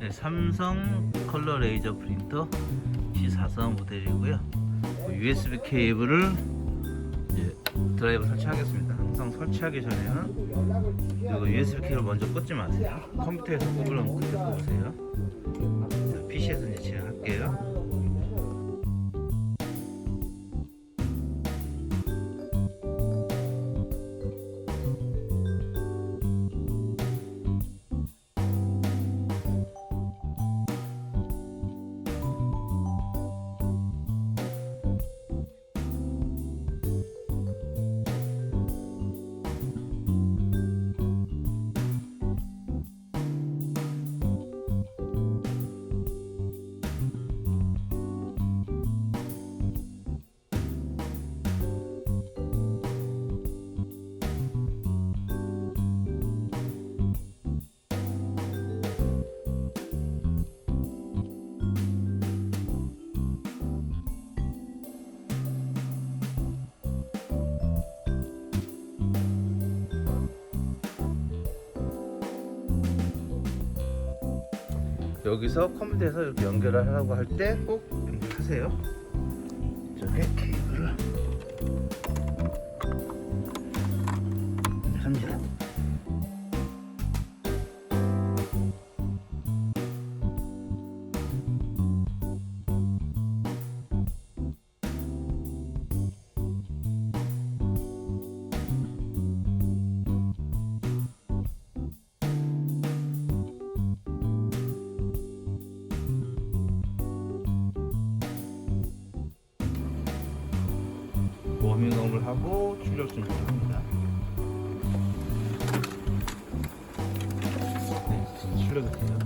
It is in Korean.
네, 삼성 컬러 레이저 프린터 C4선 모델이고요. USB 케이블을 이제 드라이버 설치하겠습니다. 항상 설치하기 전에는 이거 USB 케이블 먼저 꽂지 마세요. 컴퓨터에서 꼽으려면 그때 꼽으세요. 자, PC에서 이제 진행할게요. 여기서 컴퓨터에서 이렇게 연결을 하라고 할 때 꼭 하세요. 이쪽에 케이블을 합니다. 워밍업을 하고 출력 준비합니다. 네, 출력이 돼요.